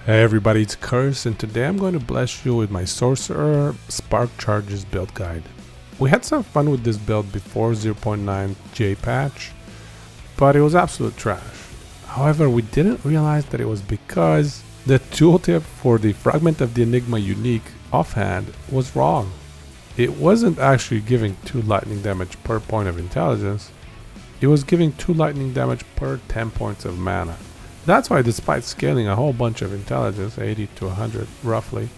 Hey everybody, it's Curse, and today I'm going to bless you with my Sorcerer Spark Charges build guide. We had some fun with this build before 0.9 J patch, but it was absolute trash. However, we didn't realize that it was because the tooltip for the Fragment of the Enigma unique offhand was wrong. It wasn't actually giving 2 lightning damage per point of intelligence, it was giving 2 lightning damage per 10 points of mana. That's why despite scaling a whole bunch of intelligence, 80 to 100 roughly,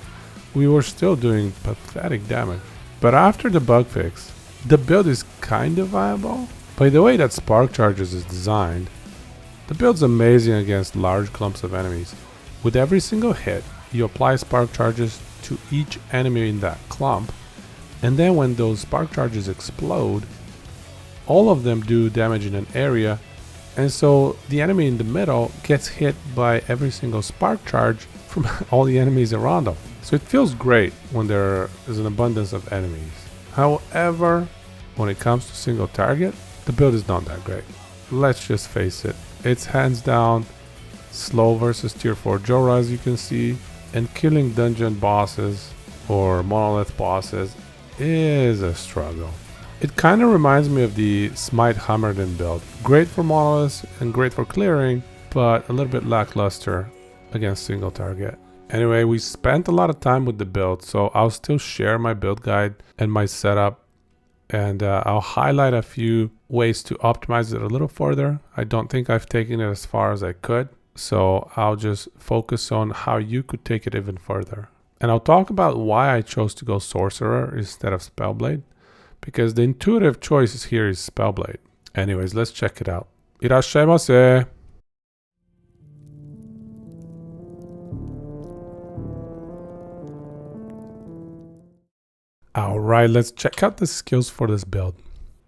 we were still doing pathetic damage. But after the bug fix, the build is kind of viable. By the way that Spark Charges is designed, the build's amazing against large clumps of enemies. With every single hit, you apply Spark Charges to each enemy in that clump, and then when those Spark Charges explode, all of them do damage in an area. And so the enemy in the middle gets hit by every single spark charge from all the enemies around them. So it feels great when there is an abundance of enemies. However, when it comes to single target, the build is not that great. Let's just face it. It's hands down slow versus tier 4 Julra, as you can see, and killing dungeon bosses or monolith bosses is a struggle. It kind of reminds me of the Smite Hammerden build. Great for monoliths and great for clearing, but a little bit lackluster against single target. Anyway, we spent a lot of time with the build, so I'll still share my build guide and my setup, and I'll highlight a few ways to optimize it a little further. I don't think I've taken it as far as I could, so I'll just focus on how you could take it even further. And I'll talk about why I chose to go Sorcerer instead of Spellblade, because the intuitive choice here is Spellblade. Anyways, let's check it out. Irashaimase! Alright, let's check out the skills for this build.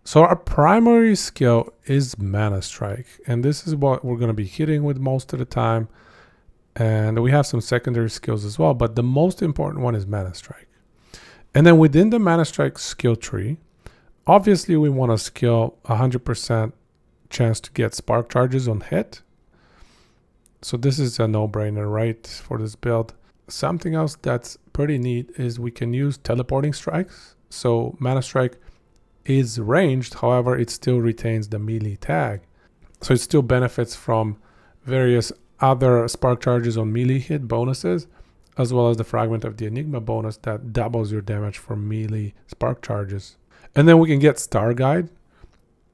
So our primary skill is Mana Strike, and this is what we're going to be hitting with most of the time. And we have some secondary skills as well, but the most important one is Mana Strike. And then within the Mana Strike skill tree, obviously we want to skill 100% chance to get Spark Charges on hit. So this is a no-brainer, right, for this build. Something else that's pretty neat is we can use teleporting strikes. So Mana Strike is ranged, however, it still retains the melee tag. So it still benefits from various other Spark Charges on melee hit bonuses, as well as the Fragment of the Enigma bonus that doubles your damage for melee Spark Charges. And then we can get Star Guide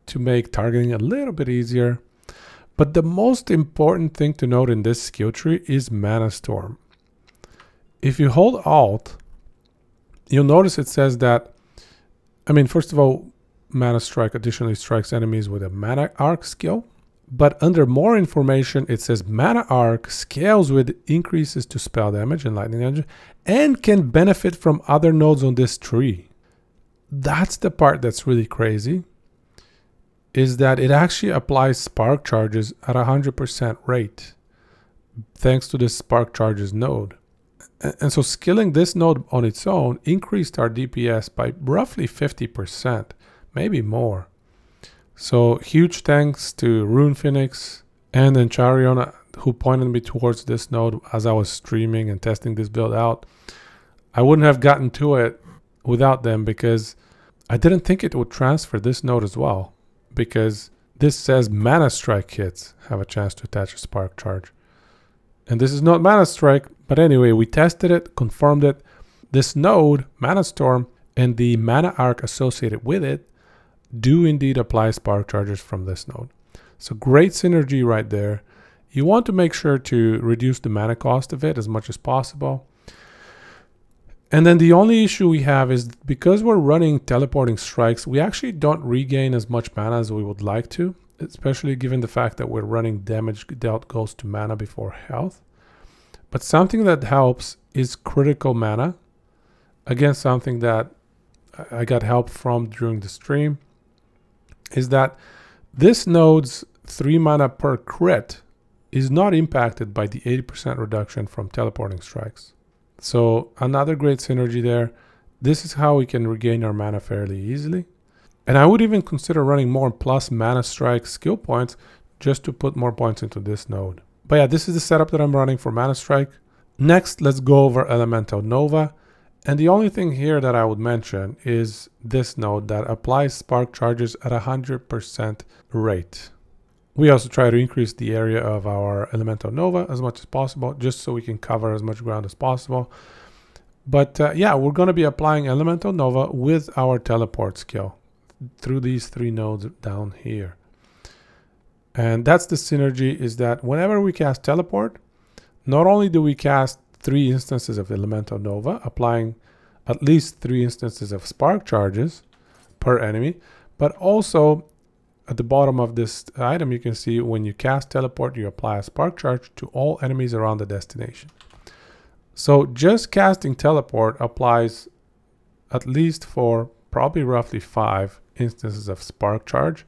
to make targeting a little bit easier. But the most important thing to note in this skill tree is Mana Storm. If you hold Alt, you'll notice it says that, first of all, Mana Strike additionally strikes enemies with a Mana Arc skill. But under more information, it says Mana Arc scales with increases to spell damage and lightning damage and can benefit from other nodes on this tree. That's the part that's really crazy, is that it actually applies Spark Charges at 100% rate, thanks to this Spark Charges node. And so skilling this node on its own increased our DPS by roughly 50%, maybe more. So huge thanks to Rune Phoenix and Encharion, who pointed me towards this node as I was streaming and testing this build out. I wouldn't have gotten to it without them, because I didn't think it would transfer this node as well, because this says Mana Strike hits have a chance to attach a Spark Charge. And this is not Mana Strike, but anyway, we tested it, confirmed it. This node, Mana Storm, and the Mana Arc associated with it do indeed apply Spark Charges from this node. So great synergy right there. You want to make sure to reduce the mana cost of it as much as possible. And then the only issue we have is because we're running teleporting strikes, we actually don't regain as much mana as we would like to, especially given the fact that we're running damage dealt goes to mana before health. But something that helps is critical mana. Again, something that I got help from during the stream is that this node's 3 mana per crit is not impacted by the 80% reduction from teleporting strikes. So another great synergy there. This is how we can regain our mana fairly easily. And I would even consider running more plus Mana Strike skill points just to put more points into this node. But yeah, this is the setup that I'm running for Mana Strike. Next, let's go over Elemental Nova. And the only thing here that I would mention is this node that applies spark charges at 100% rate. We also try to increase the area of our Elemental Nova as much as possible, just so we can cover as much ground as possible. But yeah, we're going to be applying Elemental Nova with our teleport skill through these 3 nodes down here. And that's the synergy, is that whenever we cast teleport, not only do we cast 3 instances of Elemental Nova, applying at least 3 instances of spark charges per enemy, but also at the bottom of this item, you can see when you cast teleport, you apply a spark charge to all enemies around the destination. So just casting teleport applies at least for probably roughly 5 instances of spark charge.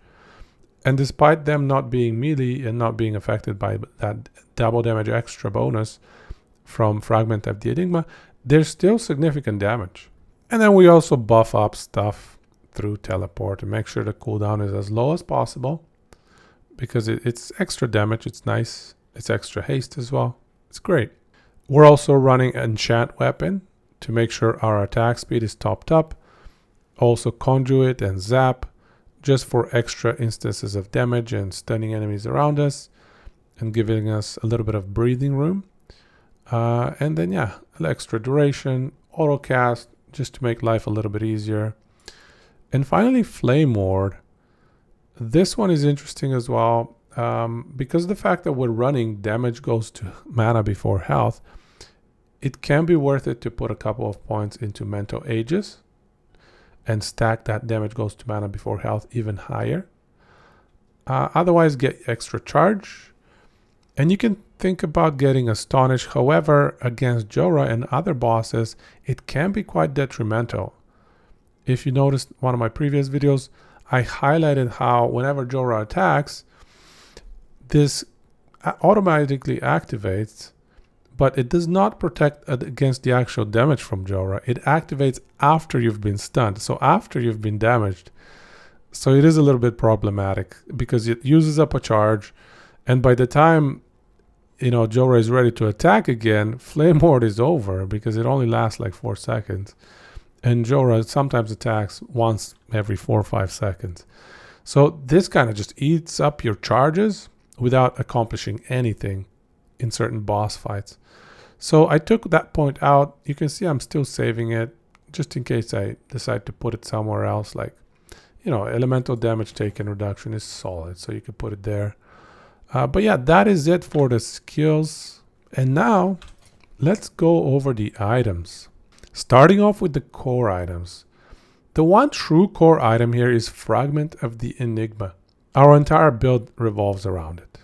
And despite them not being melee and not being affected by that double damage extra bonus from Fragment of the Enigma, there's still significant damage. And then we also buff up stuff through teleport and make sure the cooldown is as low as possible, because it's extra damage, it's nice, it's extra haste as well, it's great. We're also running Enchant Weapon to make sure our attack speed is topped up, also Conduit and Zap, just for extra instances of damage and stunning enemies around us and giving us a little bit of breathing room. And then yeah, extra duration, auto cast, just to make life a little bit easier. And finally, Flame Ward. This one is interesting as well, because of the fact that we're running damage goes to mana before health. It can be worth it to put a couple of points into Mental Aegis and stack that damage goes to mana before health even higher. Otherwise, get extra charge. And you can think about getting Astonish. However, against Julra and other bosses, it can be quite detrimental. If you noticed one of my previous videos, I highlighted how whenever Julra attacks, this automatically activates, but it does not protect against the actual damage from Julra. It activates after you've been stunned, so after you've been damaged. So it is a little bit problematic because it uses up a charge, and by the time Julra is ready to attack again, Flame Ward is over because it only lasts like 4 seconds. And Julra sometimes attacks once every 4 or 5 seconds. So this kind of just eats up your charges without accomplishing anything in certain boss fights. So I took that point out. You can see I'm still saving it just in case I decide to put it somewhere else. Like, elemental damage taken reduction is solid, so you could put it there. But yeah, that is it for the skills. And now let's go over the items. Starting off with the core items. The one true core item here is Fragment of the Enigma. Our entire build revolves around it,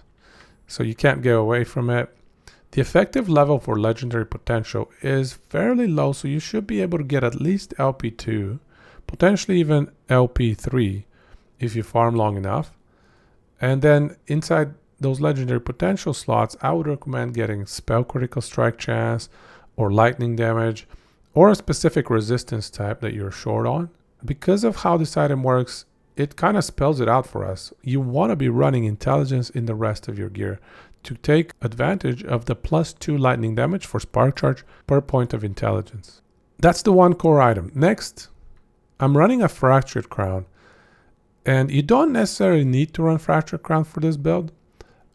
so you can't get away from it. The effective level for legendary potential is fairly low, so you should be able to get at least LP2, potentially even LP3 if you farm long enough. And then inside those legendary potential slots, I would recommend getting spell critical strike chance or lightning damage, or a specific resistance type that you're short on. Because of how this item works, it kind of spells it out for us. You want to be running intelligence in the rest of your gear to take advantage of the +2 lightning damage for spark charge per point of intelligence. That's the one core item. Next, I'm running a Fractured Crown. And you don't necessarily need to run Fractured Crown for this build.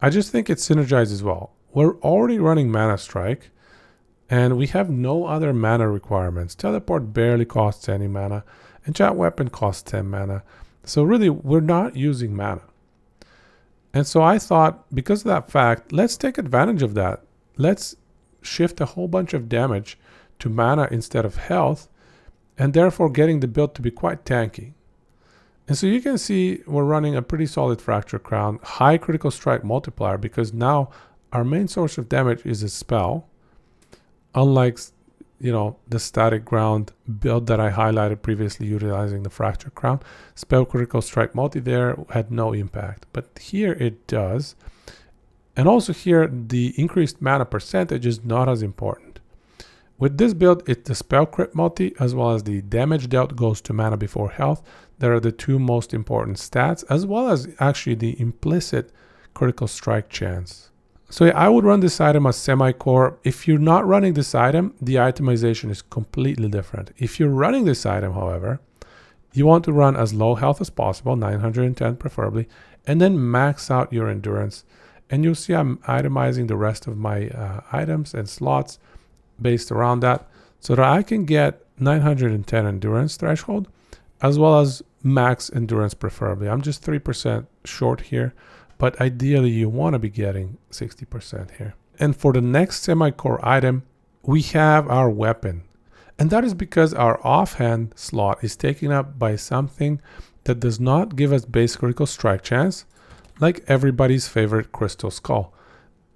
I just think it synergizes well. We're already running Mana Strike, and we have no other mana requirements. Teleport barely costs any mana. Enchant Weapon costs 10 mana. So really, we're not using mana. And so I thought, because of that fact, let's take advantage of that. Let's shift a whole bunch of damage to mana instead of health, and therefore getting the build to be quite tanky. And so you can see we're running a pretty solid Fractured Crown, high critical strike multiplier, because now our main source of damage is a spell. Unlike, the static ground build that I highlighted previously utilizing the Fractured Crown, spell critical strike multi there had no impact, but here it does. And also here, the increased mana percentage is not as important. With this build, it's the spell crit multi as well as the damage dealt goes to mana before health. That are the two most important stats, as well as actually the implicit critical strike chance. So yeah, I would run this item as semi-core. If you're not running this item, the itemization is completely different. If you're running this item, however, you want to run as low health as possible, 910 preferably, and then max out your endurance. And you'll see I'm itemizing the rest of my items and slots based around that so that I can get 910 endurance threshold as well as max endurance preferably. I'm just 3% short here, but ideally you want to be getting 60% here. And for the next semi-core item, we have our weapon. And that is because our offhand slot is taken up by something that does not give us base critical strike chance, like everybody's favorite Crystal Skull.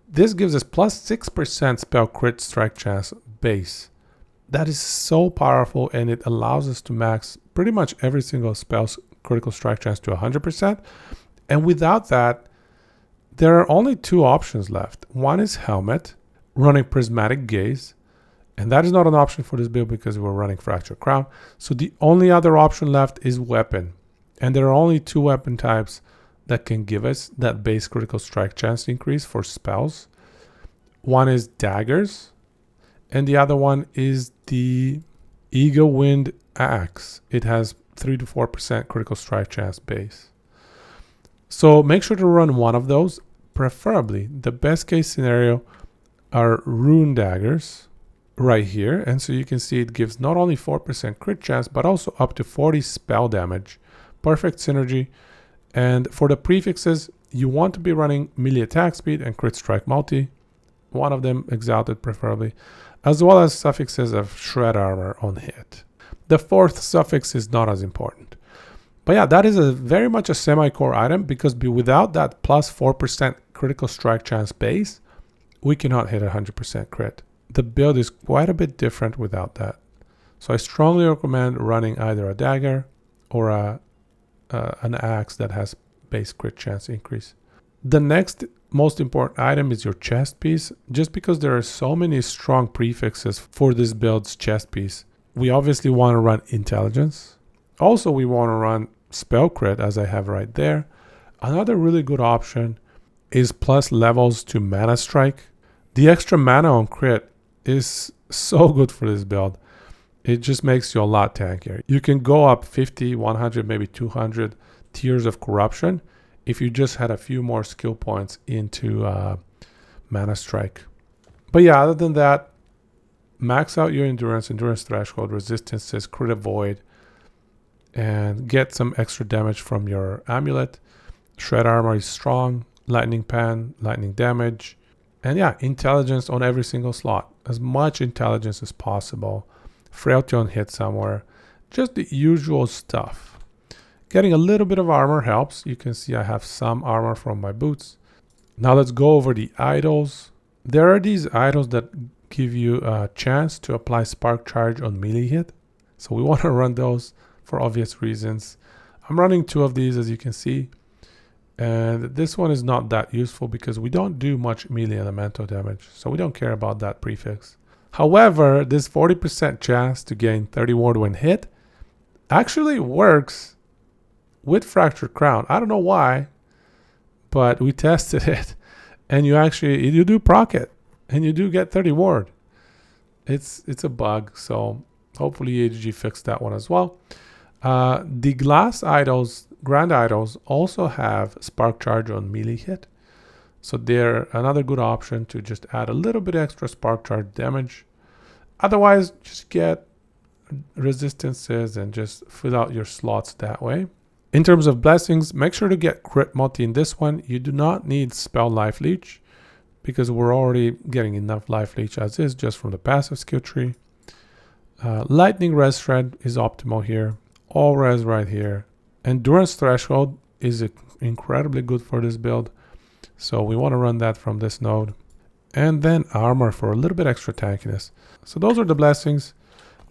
This gives us plus 6% spell crit strike chance base. That is so powerful, and it allows us to max pretty much every single spell's critical strike chance to 100%. And without that, there are only two options left. One is Helmet, running Prismatic Gaze. And that is not an option for this build because we're running Fractured Crown. So the only other option left is Weapon. And there are only two weapon types that can give us that base critical strike chance increase for spells. One is Daggers, and the other one is the Eagle Wind Axe. It has 3 to 4% critical strike chance base. So make sure to run one of those. Preferably, the best case scenario are Rune Daggers right here, and so you can see it gives not only 4% crit chance but also up to 40 spell damage. Perfect synergy. And for the prefixes, you want to be running melee attack speed and crit strike multi, one of them Exalted preferably, as well as suffixes of shred armor on hit. The fourth suffix is not as important. But yeah, that is very much a semi-core item because without that plus 4% critical strike chance base, we cannot hit 100% crit. The build is quite a bit different without that. So I strongly recommend running either a dagger or an axe that has base crit chance increase. The next most important item is your chest piece. Just because there are so many strong prefixes for this build's chest piece, we obviously want to run intelligence. Also, we want to run spell crit as I have right there. Another really good option is plus levels to mana strike. The extra mana on crit is so good for this build. It just makes you a lot tankier. You can go up 50, 100, maybe 200 tiers of corruption if you just had a few more skill points into mana strike. But yeah, other than that, max out your endurance threshold, resistances, crit avoid, and get some extra damage from your amulet. Shred armor is strong, lightning pan, lightning damage, and yeah, intelligence on every single slot. As much intelligence as possible. Frailty on hit somewhere. Just the usual stuff. Getting a little bit of armor helps. You can see I have some armor from my boots. Now let's go over the idols. There are these idols that give you a chance to apply spark charge on melee hit. So we want to run those for obvious reasons. I'm running two of these, as you can see. And this one is not that useful because we don't do much melee elemental damage. So we don't care about that prefix. However, this 40% chance to gain 30 ward when hit actually works with Fractured Crown. I don't know why, but we tested it. And you do proc it. And you do get 30 ward. It's a bug. So hopefully HG fixed that one as well. The glass idols, grand idols, also have spark charge on melee hit. So they're another good option to just add a little bit extra spark charge damage. Otherwise, just get resistances and just fill out your slots that way. In terms of blessings, make sure to get crit multi in this one. You do not need spell life leech because we're already getting enough life leech as is just from the passive skill tree. Lightning res shred is optimal here. All res right here. Endurance threshold is incredibly good for this build. So we want to run that from this node. And then armor for a little bit extra tankiness. So those are the blessings.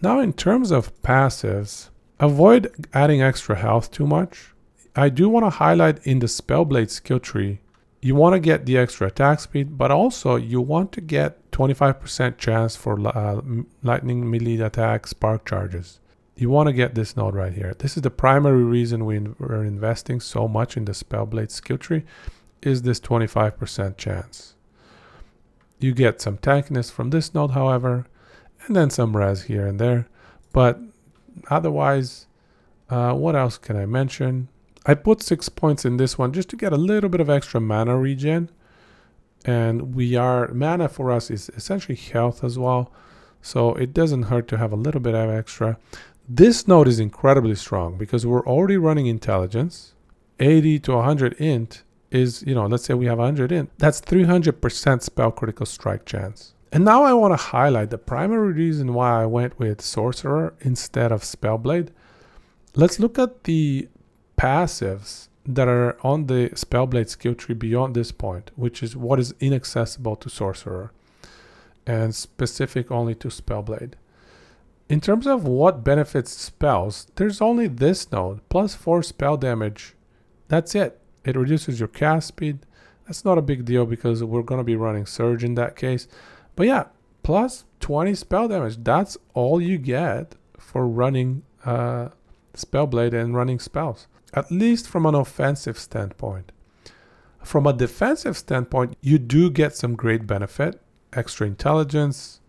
Now in terms of passives, avoid adding extra health too much. I do want to highlight in the Spellblade skill tree, you want to get the extra attack speed, but also you want to get 25% chance for lightning melee attack spark charges. You want to get this node right here. This is the primary reason we're investing so much in the Spellblade skill tree, is this 25% chance. You get some tankiness from this node, however, and then some res here and there. But otherwise, what else can I mention? I put 6 points in this one just to get a little bit of extra mana regen. And mana for us is essentially health as well. So it doesn't hurt to have a little bit of extra. This node is incredibly strong because we're already running intelligence. 80 to 100 int is, let's say we have 100 int. That's 300% spell critical strike chance. And now I want to highlight the primary reason why I went with Sorcerer instead of Spellblade. Let's look at the passives that are on the Spellblade skill tree beyond this point, which is what is inaccessible to Sorcerer and specific only to Spellblade. In terms of what benefits spells, there's only this node, plus 4 spell damage. That's it. It reduces your cast speed. That's not a big deal because we're going to be running Surge in that case. But yeah, plus 20 spell damage. That's all you get for running Spellblade and running spells, at least from an offensive standpoint. From a defensive standpoint, you do get some great benefit, extra intelligence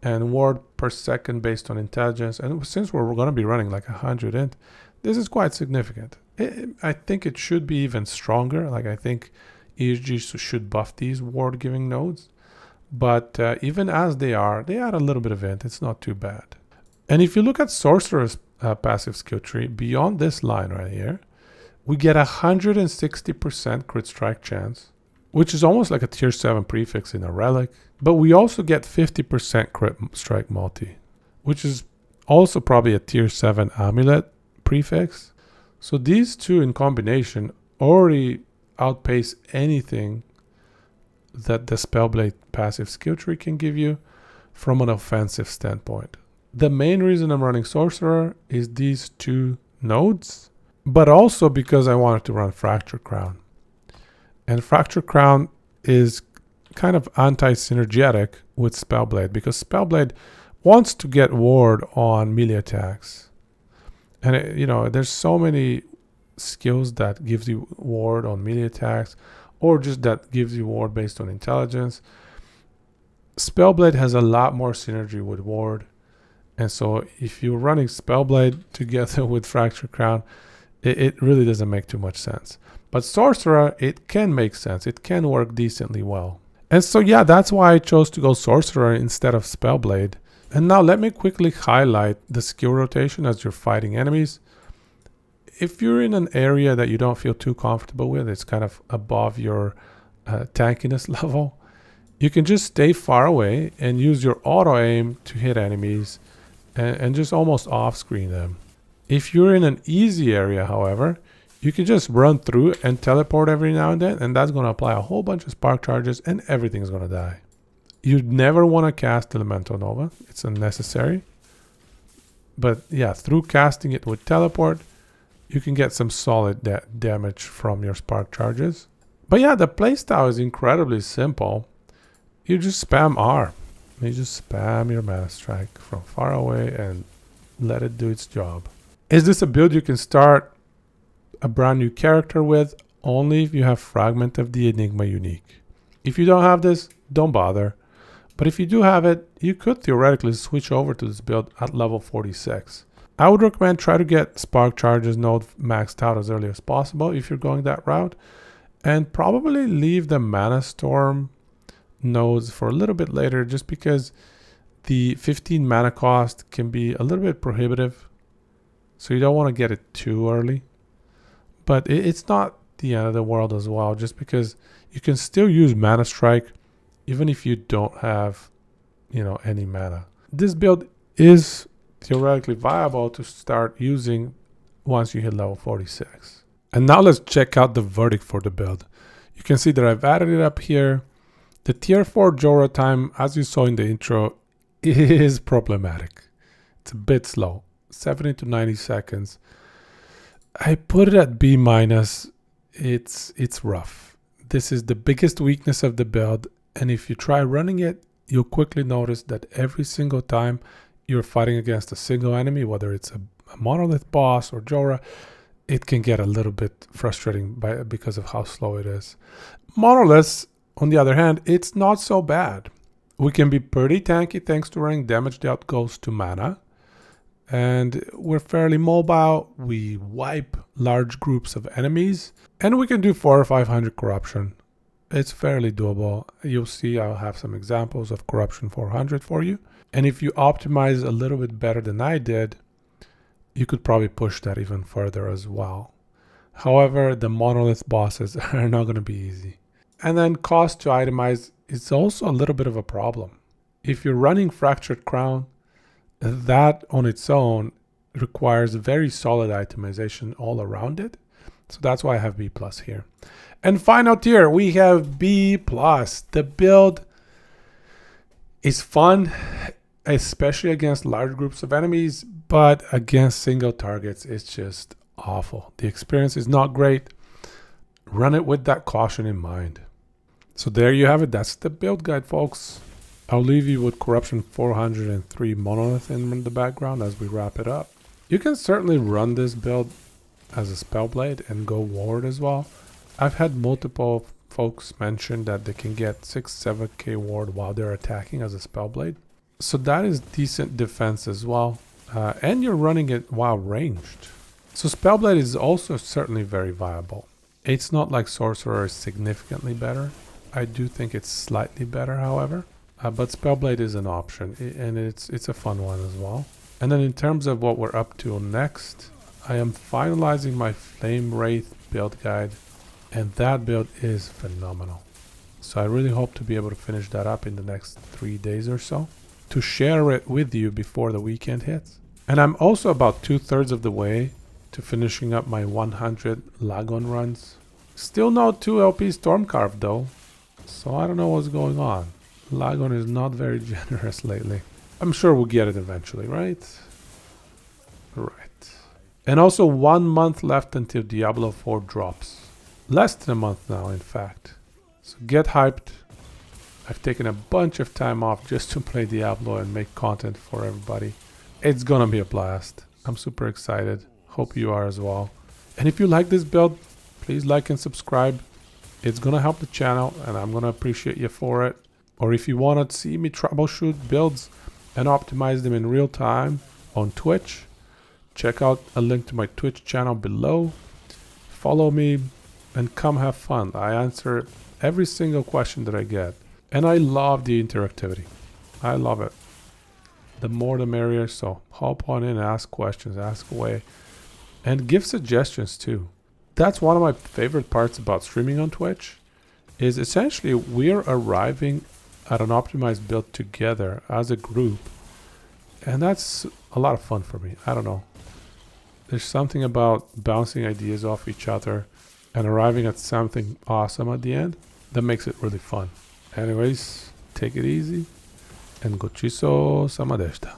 and ward per second based on intelligence. And since we're going to be running like 100 int, this is quite significant. I think it should be even stronger. Like I think ESG should buff these ward giving nodes. But even as they add a little bit of int. It's not too bad. And if you look at Sorcerer's passive skill tree, beyond this line right here, we get 160% crit strike chance, which is almost like a tier 7 prefix in a relic. But we also get 50% crit strike multi, which is also probably a tier 7 amulet prefix. So these two in combination already outpace anything that the Spellblade passive skill tree can give you from an offensive standpoint. The main reason I'm running Sorcerer is these two nodes, but also because I wanted to run Fracture Crown. And Fracture Crown is kind of anti-synergetic with Spellblade because Spellblade wants to get ward on melee attacks. And there's so many skills that gives you ward on melee attacks, or just that gives you ward based on intelligence. Spellblade has a lot more synergy with ward. And so if you're running Spellblade together with Fracture Crown, it really doesn't make too much sense. But Sorcerer, it can make sense. It can work decently well. And so yeah, that's why I chose to go Sorcerer instead of Spellblade. And now let me quickly highlight the skill rotation as you're fighting enemies. If you're in an area that you don't feel too comfortable with, it's kind of above your tankiness level, you can just stay far away and use your auto aim to hit enemies and just almost off screen them. If you're in an easy area, however, you can just run through and teleport every now and then, and that's going to apply a whole bunch of spark charges and everything's going to die. You'd never want to cast Elemental Nova. It's unnecessary. But yeah, through casting it with teleport, you can get some solid damage from your spark charges. But yeah, the playstyle is incredibly simple. You just spam R. You just spam your Mana Strike from far away and let it do its job. Is this a build you can start a brand new character with? Only if you have Fragment of the Enigma unique. If you don't have this, don't bother. But if you do have it, you could theoretically switch over to this build at level 46. I would recommend try to get Spark Charges node maxed out as early as possible if you're going that route. And probably leave the Mana Storm nodes for a little bit later, just because the 15 mana cost can be a little bit prohibitive. So you don't want to get it too early. But it's not the end of the world as well, just because you can still use Mana Strike even if you don't have, any mana. This build is theoretically viable to start using once you hit level 46. And now let's check out the verdict for the build. You can see that I've added it up here. The tier 4 Julra time, as you saw in the intro, is problematic. It's a bit slow, 70 to 90 seconds. I put it at B-. It's rough. This is the biggest weakness of the build, and if you try running it, you'll quickly notice that every single time you're fighting against a single enemy, whether it's a monolith boss or Julra, it can get a little bit frustrating because of how slow it is. Monoliths, On the other hand, it's not so bad. We can be pretty tanky thanks to running damage that goes to mana. And we're fairly mobile. We wipe large groups of enemies. And we can do 400 or 500 corruption. It's fairly doable. You'll see I'll have some examples of corruption 400 for you. And if you optimize a little bit better than I did, you could probably push that even further as well. However, the monolith bosses are not going to be easy. And then cost to itemize is also a little bit of a problem. If you're running Fractured Crown, that on its own requires very solid itemization all around it. So that's why I have B+ here. And final tier, we have B+. The build is fun, especially against large groups of enemies, but against single targets, it's just awful. The experience is not great. Run it with that caution in mind. So there you have it. That's the build guide, folks. I'll leave you with Corruption 403 Monolith in the background as we wrap it up. You can certainly run this build as a Spellblade and go Ward as well. I've had multiple folks mention that they can get 6-7k Ward while they're attacking as a Spellblade. So that is decent defense as well. And you're running it while ranged. So Spellblade is also certainly very viable. It's not like Sorcerer is significantly better. I do think it's slightly better, however. But Spellblade is an option, and it's a fun one as well. And then in terms of what we're up to next, I am finalizing my Flame Wraith build guide, and that build is phenomenal. So I really hope to be able to finish that up in the next 3 days or so, to share it with you before the weekend hits. And I'm also about 2/3 of the way to finishing up my 100 Lagon runs. Still no 2 LP Stormcarved though, so I don't know what's going on. Lagon is not very generous lately. I'm sure we'll get it eventually, right? Right. And also 1 month left until Diablo 4 drops. Less than a month now, in fact. So get hyped. I've taken a bunch of time off just to play Diablo and make content for everybody. It's gonna be a blast. I'm super excited. Hope you are as well. And if you like this build, please like and subscribe. It's gonna help the channel and I'm gonna appreciate you for it. Or if you want to see me troubleshoot builds and optimize them in real time on Twitch, check out a link to my Twitch channel below. Follow me and come have fun. I answer every single question that I get. And I love the interactivity. I love it. The more the merrier, so hop on in, ask questions, ask away, and give suggestions too. That's one of my favorite parts about streaming on Twitch, is essentially we're arriving at an optimized build together as a group, and that's a lot of fun for me. I don't know. There's something about bouncing ideas off each other and arriving at something awesome at the end that makes it really fun. Anyways, take it easy and gochiso sama deshita.